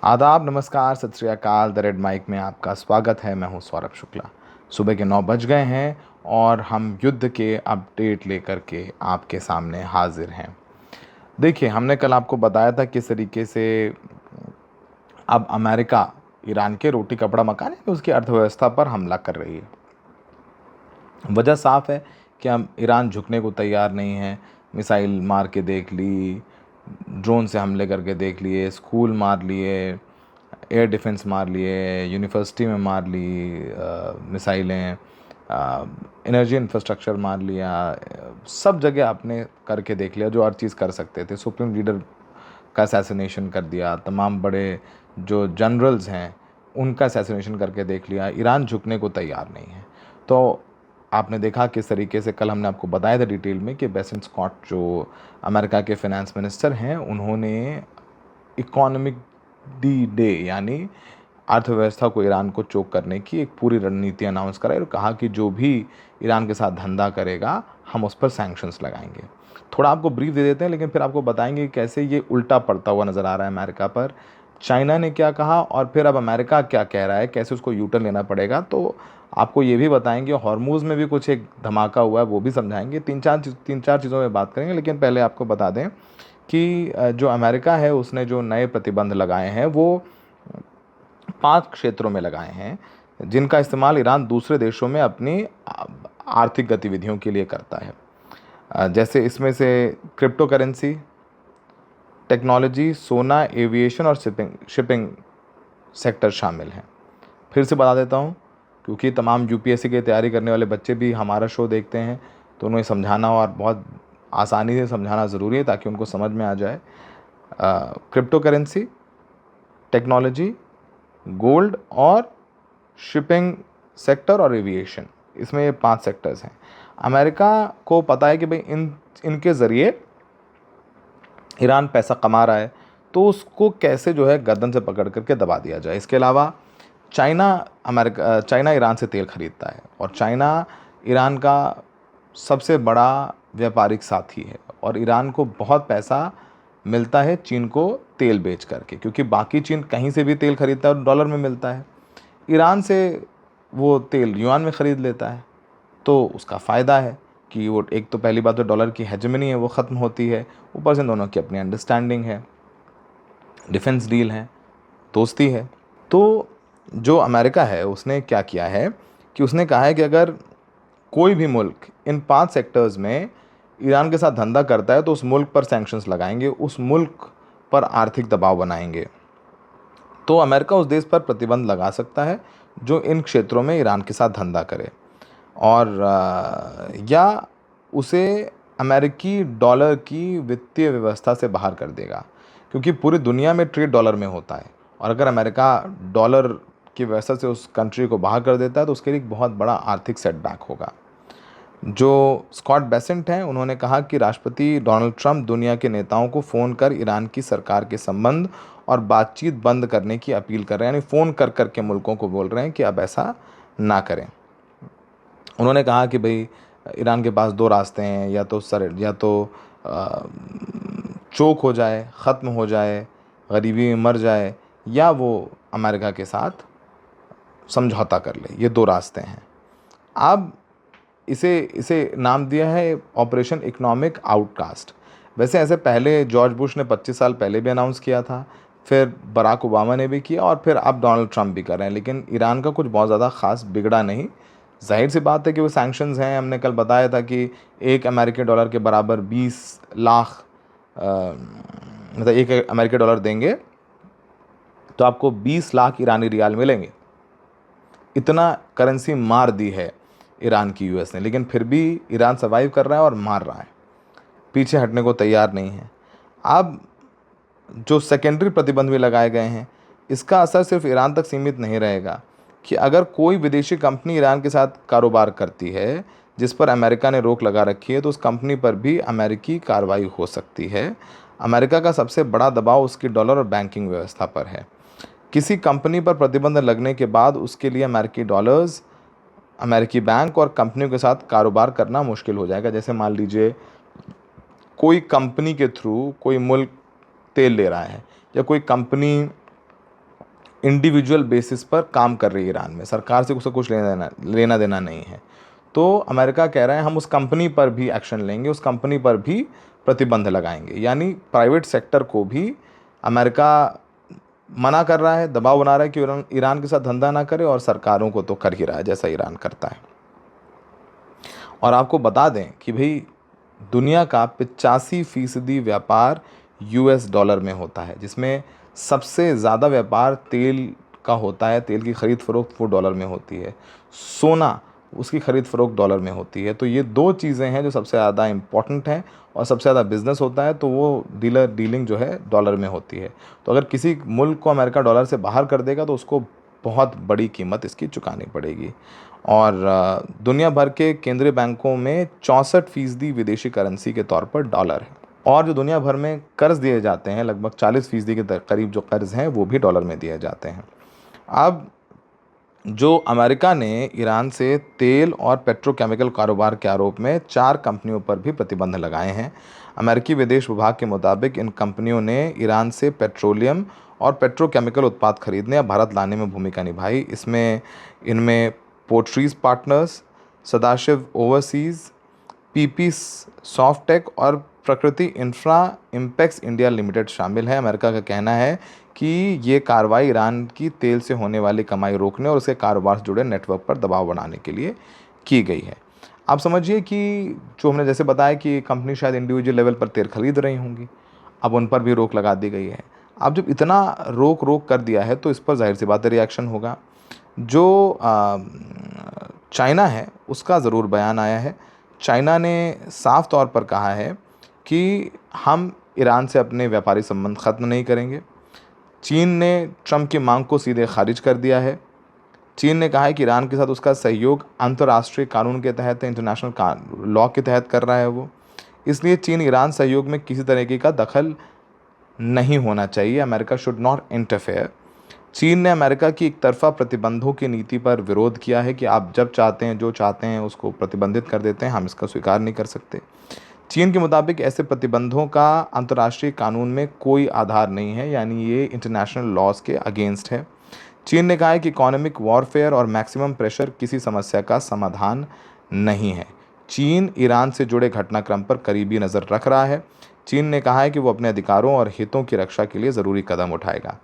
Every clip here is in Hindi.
आदाब, नमस्कार, सत श्री अकाल। द रेड माइक में आपका स्वागत है। मैं हूं सौरभ शुक्ला। सुबह के 9 बज गए हैं और हम युद्ध के अपडेट लेकर के आपके सामने हाजिर हैं। देखिए, हमने कल आपको बताया था किस तरीके से अब अमेरिका ईरान के रोटी कपड़ा मकान है उसकी अर्थव्यवस्था पर हमला कर रही है। वजह साफ है कि अब ईरान झुकने को तैयार नहीं है। मिसाइल मार के देख ली, ड्रोन से हमले करके देख लिए, स्कूल मार लिए, एयर डिफेंस मार लिए, यूनिवर्सिटी में मार ली मिसाइलें, एनर्जी इंफ्रास्ट्रक्चर मार लिया, सब जगह आपने करके देख लिया जो हर चीज़ कर सकते थे। सुप्रीम लीडर का असैसिनेशन कर दिया, तमाम बड़े जो जनरल्स हैं उनका असैसिनेशन करके देख लिया। ईरान झुकने को तैयार नहीं है। तो आपने देखा किस तरीके से कल हमने आपको बताया था डिटेल में कि बेसन स्कॉट जो अमेरिका के फाइनेंस मिनिस्टर हैं उन्होंने इकोनॉमिक डी डे यानी अर्थव्यवस्था को ईरान को चोक करने की एक पूरी रणनीति अनाउंस कराई और कहा कि जो भी ईरान के साथ धंधा करेगा हम उस पर सैंक्शंस लगाएंगे। थोड़ा आपको ब्रीफ दे देते हैं लेकिन फिर आपको बताएंगे कैसे ये उल्टा पड़ता हुआ नज़र आ रहा है अमेरिका पर। चाइना ने क्या कहा और फिर अब अमेरिका क्या कह रहा है, कैसे उसको यू टर्न लेना पड़ेगा। तो आपको ये भी बताएंगे। हॉर्मूज़ में भी कुछ एक धमाका हुआ है वो भी समझाएंगे। तीन चार चीज़ों में बात करेंगे। लेकिन पहले आपको बता दें कि जो अमेरिका है उसने जो नए प्रतिबंध लगाए हैं वो 5 क्षेत्रों में लगाए हैं जिनका इस्तेमाल ईरान दूसरे देशों में अपनी आर्थिक गतिविधियों के लिए करता है। जैसे इसमें से क्रिप्टो करेंसी, टेक्नोलॉजी, सोना, एविएशन और शिपिंग सेक्टर शामिल हैं। फिर से बता देता हूँ क्योंकि तमाम यूपीएससी की तैयारी करने वाले बच्चे भी हमारा शो देखते हैं तो उन्हें समझाना और बहुत आसानी से समझाना ज़रूरी है ताकि उनको समझ में आ जाए। क्रिप्टो करेंसी, टेक्नोलॉजी, गोल्ड और शिपिंग सेक्टर और एविएशन, इसमें ये 5 सेक्टर्स हैं। अमेरिका को पता है कि भाई इनके ज़रिए ईरान पैसा कमा रहा है तो उसको कैसे जो है गर्दन से पकड़ करके दबा दिया जाए। इसके अलावा चाइना ईरान से तेल खरीदता है और चाइना ईरान का सबसे बड़ा व्यापारिक साथी है और ईरान को बहुत पैसा मिलता है चीन को तेल बेच करके, क्योंकि बाकी चीन कहीं से भी तेल खरीदता है और डॉलर में मिलता है। ईरान से वो तेल युआन में ख़रीद लेता है तो उसका फ़ायदा है कि वो एक तो पहली बात तो डॉलर की हेजेमनी है वो ख़त्म होती है, ऊपर से दोनों की अपनी अंडरस्टैंडिंग है, डिफेंस डील है, दोस्ती है। तो जो अमेरिका है उसने क्या किया है कि उसने कहा है कि अगर कोई भी मुल्क इन 5 सेक्टर्स में ईरान के साथ धंधा करता है तो उस मुल्क पर सैंक्शंस लगाएंगे, उस मुल्क पर आर्थिक दबाव बनाएंगे। तो अमेरिका उस देश पर प्रतिबंध लगा सकता है जो इन क्षेत्रों में ईरान के साथ धंधा करे और या उसे अमेरिकी डॉलर की वित्तीय व्यवस्था से बाहर कर देगा, क्योंकि पूरी दुनिया में ट्रेड डॉलर में होता है और अगर अमेरिका डॉलर की व्यवस्था से उस कंट्री को बाहर कर देता है तो उसके लिए एक बहुत बड़ा आर्थिक सेटबैक होगा। जो स्कॉट बेसेंट हैं उन्होंने कहा कि राष्ट्रपति डोनाल्ड ट्रंप दुनिया के नेताओं को फ़ोन कर ईरान की सरकार के संबंध और बातचीत बंद करने की अपील कर रहे हैं, यानी फ़ोन कर कर के मुल्कों को बोल रहे हैं कि अब ऐसा ना करें। उन्होंने कहा कि भाई ईरान के पास 2 रास्ते हैं, या तो चोक हो जाए, ख़त्म हो जाए, गरीबी में मर जाए, या वो अमेरिका के साथ समझौता कर ले। ये 2 रास्ते हैं। अब इसे नाम दिया है ऑपरेशन इकोनॉमिक आउटकास्ट। वैसे ऐसे पहले जॉर्ज बुश ने 25 साल पहले भी अनाउंस किया था, फिर बराक ओबामा ने भी किया और फिर अब डोनाल्ड ट्रंप भी कर रहे हैं, लेकिन ईरान का कुछ बहुत ज़्यादा ख़ास बिगड़ा नहीं। जाहिर सी बात है कि वो सैंक्शंस हैं। हमने कल बताया था कि एक अमेरिकी डॉलर के बराबर 20 लाख मतलब एक अमेरिकी डॉलर देंगे तो आपको 20 लाख ईरानी रियाल मिलेंगे। इतना करेंसी मार दी है ईरान की यूएस ने, लेकिन फिर भी ईरान सर्वाइव कर रहा है और मार रहा है, पीछे हटने को तैयार नहीं है। अब जो सेकेंडरी प्रतिबंध भी लगाए गए हैं इसका असर सिर्फ ईरान तक सीमित नहीं रहेगा कि अगर कोई विदेशी कंपनी ईरान के साथ कारोबार करती है जिस पर अमेरिका ने रोक लगा रखी है तो उस कंपनी पर भी अमेरिकी कार्रवाई हो सकती है। अमेरिका का सबसे बड़ा दबाव उसकी डॉलर और बैंकिंग व्यवस्था पर है। किसी कंपनी पर प्रतिबंध लगने के बाद उसके लिए अमेरिकी डॉलर्स, अमेरिकी बैंक और कंपनियों के साथ कारोबार करना मुश्किल हो जाएगा। जैसे मान लीजिए कोई कंपनी के थ्रू कोई मुल्क तेल ले रहा है या कोई कंपनी इंडिविजुअल बेसिस पर काम कर रही है ईरान में, सरकार से उसका कुछ लेना देना नहीं है। तो अमेरिका कह रहा है हम उस कंपनी पर भी एक्शन लेंगे, उस कंपनी पर भी प्रतिबंध लगाएंगे। यानी प्राइवेट सेक्टर को भी अमेरिका मना कर रहा है, दबाव बना रहा है कि ईरान के साथ धंधा ना करे, और सरकारों को तो कर ही रहा है जैसा ईरान करता है। और आपको बता दें कि भाई दुनिया का 85% व्यापार यूएस डॉलर में होता है, जिसमें सबसे ज़्यादा व्यापार तेल का होता है। तेल की ख़रीद फ़रोख्त वो डॉलर में होती है, सोना उसकी ख़रीद फ़रोख्त डॉलर में होती है। तो ये दो चीज़ें हैं जो सबसे ज़्यादा इम्पॉर्टेंट हैं, और सबसे ज़्यादा बिज़नेस होता है तो वो डीलिंग जो है डॉलर में होती है। तो अगर किसी मुल्क को अमेरिका डॉलर से बाहर कर देगा तो उसको बहुत बड़ी कीमत इसकी चुकानी पड़ेगी। और दुनिया भर के केंद्रीय बैंकों में 64% विदेशी करेंसी के तौर पर डॉलर है। और जो दुनिया भर में कर्ज दिए जाते हैं, लगभग 40% के करीब जो कर्ज हैं वो भी डॉलर में दिए जाते हैं। अब जो अमेरिका ने ईरान से तेल और पेट्रोकेमिकल कारोबार के आरोप में 4 कंपनियों पर भी प्रतिबंध लगाए हैं। अमेरिकी विदेश विभाग के मुताबिक इन कंपनियों ने ईरान से पेट्रोलियम और पेट्रोकेमिकल उत्पाद खरीदने या भारत लाने में भूमिका निभाई। इनमें पोर्ट्रीज Partners, Sadashiv Overseas, PP Softech और Prakriti infra Impex India limited शामिल है। अमेरिका का कहना है कि ये कार्रवाई ईरान की तेल से होने वाली कमाई रोकने और उसके कारोबार से जुड़े नेटवर्क पर दबाव बनाने के लिए की गई है। आप समझिए कि जो हमने जैसे बताया कि कंपनी शायद इंडिविजुअल लेवल पर तेल खरीद रही होंगी, अब उन पर भी रोक लगा दी गई है। अब जब इतना रोक कर दिया है तो इस पर जाहिर सी बात है रिएक्शन होगा। जो चाइना है उसका ज़रूर बयान आया है। चाइना ने साफ तौर पर कहा है कि हम ईरान से अपने व्यापारी संबंध ख़त्म नहीं करेंगे। चीन ने ट्रंप की मांग को सीधे खारिज कर दिया है। चीन ने कहा है कि ईरान के साथ उसका सहयोग अंतर्राष्ट्रीय कानून के तहत है, इंटरनेशनल लॉ के तहत कर रहा है वो। इसलिए चीन ईरान सहयोग में किसी तरीके का दखल नहीं होना चाहिए। America should not interfere. चीन ने अमेरिका की एक तरफा प्रतिबंधों की नीति पर विरोध किया है कि आप जब चाहते हैं जो चाहते हैं उसको प्रतिबंधित कर देते हैं, हम इसका स्वीकार नहीं कर सकते। चीन के मुताबिक ऐसे प्रतिबंधों का अंतर्राष्ट्रीय कानून में कोई आधार नहीं है, यानी ये इंटरनेशनल लॉज के अगेंस्ट है। चीन ने कहा है कि इकोनॉमिक वॉरफेयर और मैक्सिमम प्रेशर किसी समस्या का समाधान नहीं है। चीन ईरान से जुड़े घटनाक्रम पर करीबी नज़र रख रहा है। चीन ने कहा है कि वो अपने अधिकारों और हितों की रक्षा के लिए ज़रूरी कदम उठाएगा।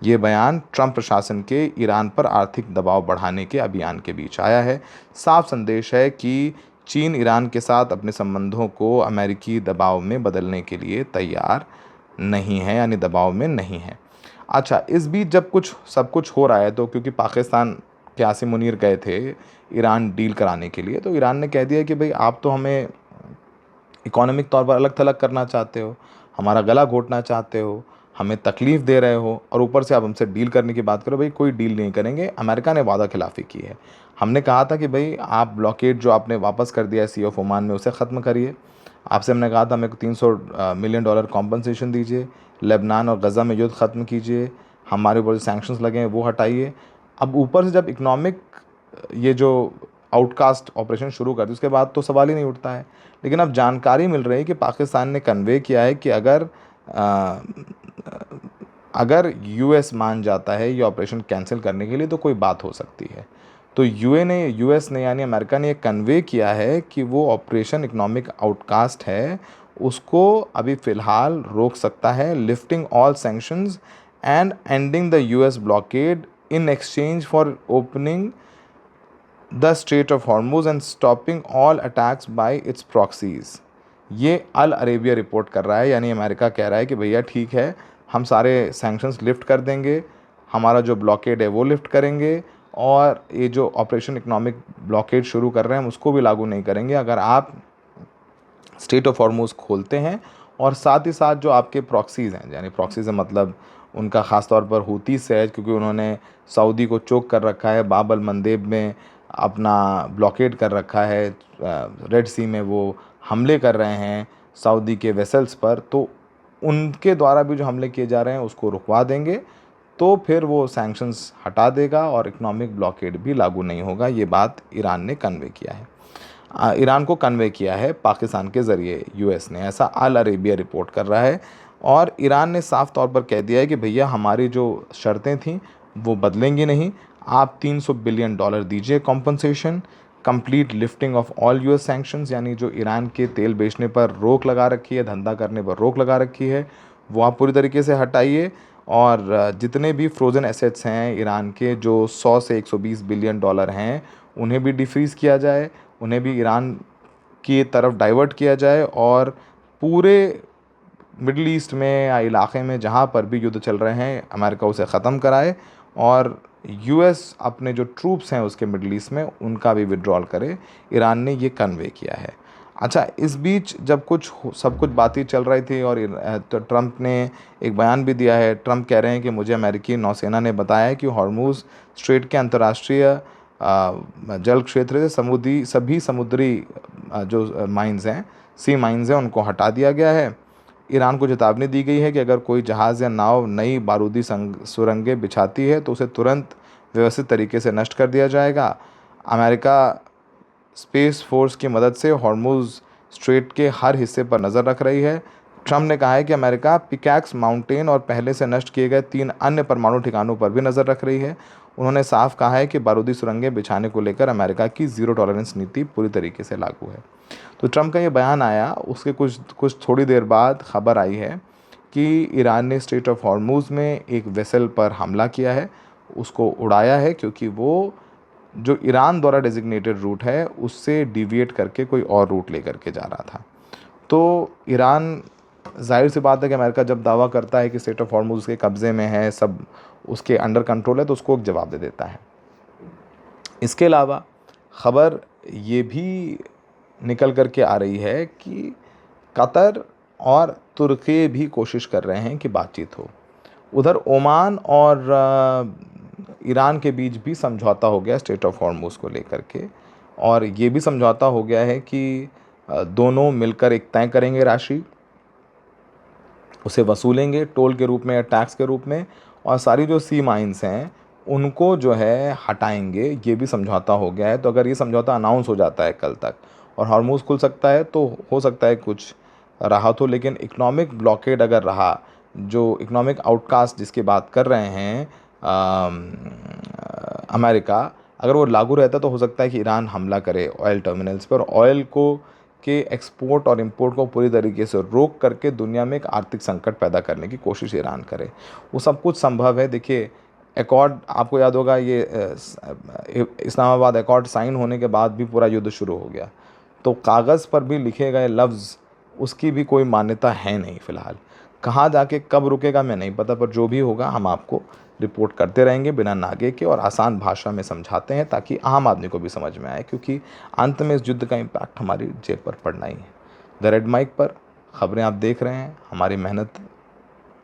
ये बयान ट्रंप प्रशासन के ईरान पर आर्थिक दबाव बढ़ाने के अभियान के बीच आया है। साफ संदेश है कि चीन ईरान के साथ अपने संबंधों को अमेरिकी दबाव में बदलने के लिए तैयार नहीं है, यानी दबाव में नहीं है। अच्छा, इस बीच जब सब कुछ हो रहा है तो क्योंकि पाकिस्तान के आसिम मुनीर गए थे ईरान डील कराने के लिए, तो ईरान ने कह दिया कि भाई आप तो हमें इकोनॉमिक तौर पर अलग थलग करना चाहते हो, हमारा गला घोटना चाहते हो, हमें तकलीफ़ दे रहे हो, और ऊपर से आप हमसे डील करने की बात करो। भाई कोई डील नहीं करेंगे। अमेरिका ने वादा खिलाफ़ी की है। हमने कहा था कि भाई आप ब्लॉकेड जो आपने वापस कर दिया है सी ऑफ ओमान में उसे ख़त्म करिए। आपसे हमने कहा था मेरे को $300 मिलियन कॉम्पनसेशन दीजिए। लेबनान और गज़ा में युद्ध ख़त्म कीजिए। हमारे ऊपर जो सैंक्शंस लगे हैं वो हटाइए। अब ऊपर से जब इकनॉमिक ये जो आउटकास्ट ऑपरेशन शुरू कर दी उसके बाद तो सवाल ही नहीं उठता है। लेकिन अब जानकारी मिल रही है कि पाकिस्तान ने कन्वे किया है कि अगर यूएस मान जाता है ये ऑपरेशन कैंसिल करने के लिए तो कोई बात हो सकती है। तो यूएस ने यानी अमेरिका ने ये कन्वे किया है कि वो ऑपरेशन इकोनॉमिक आउटकास्ट है उसको अभी फ़िलहाल रोक सकता है, lifting all sanctions and ending the US blockade in exchange for opening the straight of Hormuz and stopping all attacks bye it's proxies. ये अल अरेबिया रिपोर्ट कर रहा है, यानी अमेरिका कह रहा है कि भैया ठीक है, हम सारे सैंक्शंस लिफ्ट कर देंगे, हमारा जो ब्लॉकेड है वो लिफ्ट करेंगे, और ये जो ऑपरेशन इकोनॉमिक ब्लॉकेड शुरू कर रहे हैं हम उसको भी लागू नहीं करेंगे अगर आप स्ट्रेट ऑफ हॉर्मुज खोलते हैं। और साथ ही साथ जो आपके प्रॉक्सीज़ हैं, यानी प्रॉक्सीज़ मतलब उनका ख़ास तौर पर हूती से है, क्योंकि उन्होंने सऊदी को चोक कर रखा है, बाब अल मंदेब में अपना ब्लॉकेड कर रखा है, रेड सी में वो हमले कर रहे हैं सऊदी के वेसल्स पर, तो उनके द्वारा भी जो हमले किए जा रहे हैं उसको रुकवा देंगे, तो फिर वो सैंक्शंस हटा देगा और इकोनॉमिक ब्लॉकेड भी लागू नहीं होगा। ये बात ईरान ने कन्वे किया है, ईरान को कन्वे किया है पाकिस्तान के ज़रिए यूएस ने, ऐसा अल अरेबिया रिपोर्ट कर रहा है। और ईरान ने साफ तौर पर कह दिया है कि भैया हमारी जो शर्तें थीं वो बदलेंगे नहीं। आप $300 बिलियन दीजिए compensation, complete lifting of all US sanctions, यानी जो ईरान के तेल बेचने पर रोक लगा रखी है, धंधा करने पर रोक लगा रखी है, वो आप पूरी तरीके से हटाइए। और जितने भी फ्रोज़न एसेट्स हैं ईरान के जो 100 से 120 बिलियन डॉलर हैं, उन्हें भी डिफ्रीज़ किया जाए, उन्हें भी ईरान की तरफ डाइवर्ट किया जाए, और पूरे मिडल ईस्ट में या इलाक़े में जहाँ पर भी युद्ध चल रहे हैं अमेरिका उसे ख़त्म कराए, और यूएस अपने जो ट्रूप्स हैं उसके मिडल ईस्ट में उनका भी विड्रॉल करे। ईरान ने ये कन्वे किया है। अच्छा, इस बीच जब सब कुछ बातें चल रही थी और तो ट्रंप ने एक बयान भी दिया है। ट्रंप कह रहे हैं कि मुझे अमेरिकी नौसेना ने बताया है कि हॉर्मुज़ स्ट्रेट के अंतर्राष्ट्रीय जल क्षेत्र से सभी समुद्री जो माइंस हैं, सी माइंस हैं, उनको हटा दिया गया है। ईरान को चेतावनी दी गई है कि अगर कोई जहाज़ या नाव नई बारूदी सुरंगें बिछाती है तो उसे तुरंत व्यवस्थित तरीके से नष्ट कर दिया जाएगा। अमेरिका स्पेस फोर्स की मदद से हॉर्मुज़ स्ट्रेट के हर हिस्से पर नज़र रख रही है। ट्रंप ने कहा है कि अमेरिका पिकैक्स माउंटेन और पहले से नष्ट किए गए 3 अन्य परमाणु ठिकानों पर भी नज़र रख रही है। उन्होंने साफ कहा है कि बारूदी सुरंगें बिछाने को लेकर अमेरिका की ज़ीरो टॉलरेंस नीति पूरी तरीके से लागू है। तो ट्रंप का ये बयान आया, उसके कुछ थोड़ी देर बाद खबर आई है कि ईरान ने स्ट्रेट ऑफ हॉर्मुज़ में एक वेसल पर हमला किया है, उसको उड़ाया है, क्योंकि वो जो ईरान द्वारा डेजिग्नेटेड रूट है उससे डिविएट करके कोई और रूट लेकर के जा रहा था। तो ईरान, जाहिर सी बात है कि अमेरिका जब दावा करता है कि स्ट्रेट ऑफ हॉर्मुज़ उसके कब्ज़े में है, सब उसके अंडर कंट्रोल है, तो उसको एक जवाब दे देता है। इसके अलावा ख़बर ये भी निकल कर के आ रही है कि कतर और तुर्की भी कोशिश कर रहे हैं कि बातचीत हो। उधर ओमान और ईरान के बीच भी समझौता हो गया स्ट्रेट ऑफ हॉर्मुज़ को लेकर के, और ये भी समझौता हो गया है कि दोनों मिलकर एक तय करेंगे राशि, उसे वसूलेंगे टोल के रूप में या टैक्स के रूप में, और सारी जो सी माइंस हैं उनको जो है हटाएंगे। ये भी समझौता हो गया है। तो अगर ये समझौता अनाउंस हो जाता है कल तक और हॉर्मुज़ खुल सकता है, तो हो सकता है कुछ राहत हो। लेकिन इकोनॉमिक ब्लॉकेड अगर रहा, जो इकोनॉमिक आउटकास्ट जिसकी बात कर रहे हैं अमेरिका, अगर वो लागू रहता तो हो सकता है कि ईरान हमला करे ऑयल टर्मिनल्स पर, ऑयल को के एक्सपोर्ट और इंपोर्ट को पूरी तरीके से रोक करके दुनिया में एक आर्थिक संकट पैदा करने की कोशिश ईरान करे। वो सब कुछ संभव है। देखिए, एकॉर्ड, आपको याद होगा, ये इस्लामाबाद एकॉर्ड साइन होने के बाद भी पूरा युद्ध शुरू हो गया। तो कागज़ पर भी लिखे गए लफ्ज़, उसकी भी कोई मान्यता है नहीं फ़िलहाल। कहाँ जाके कब रुकेगा मैं नहीं पता, पर जो भी होगा हम आपको रिपोर्ट करते रहेंगे बिना नागे के, और आसान भाषा में समझाते हैं ताकि आम आदमी को भी समझ में आए, क्योंकि अंत में इस युद्ध का इम्पैक्ट हमारी जेब पर पड़ना ही है। द रेड माइक पर ख़बरें आप देख रहे हैं, हमारी मेहनत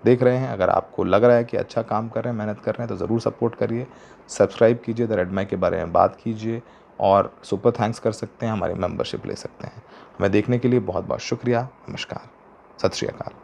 देख रहे हैं। अगर आपको लग रहा है कि अच्छा काम कर रहे हैं, मेहनत कर रहे हैं, तो ज़रूर सपोर्ट करिए, सब्सक्राइब कीजिए, द रेड माइक के बारे में बात कीजिए, और सुपर थैंक्स कर सकते हैं, हमारी मेंबरशिप ले सकते हैं। हमें देखने के लिए बहुत बहुत शुक्रिया। नमस्कार, सत श्री अकाल।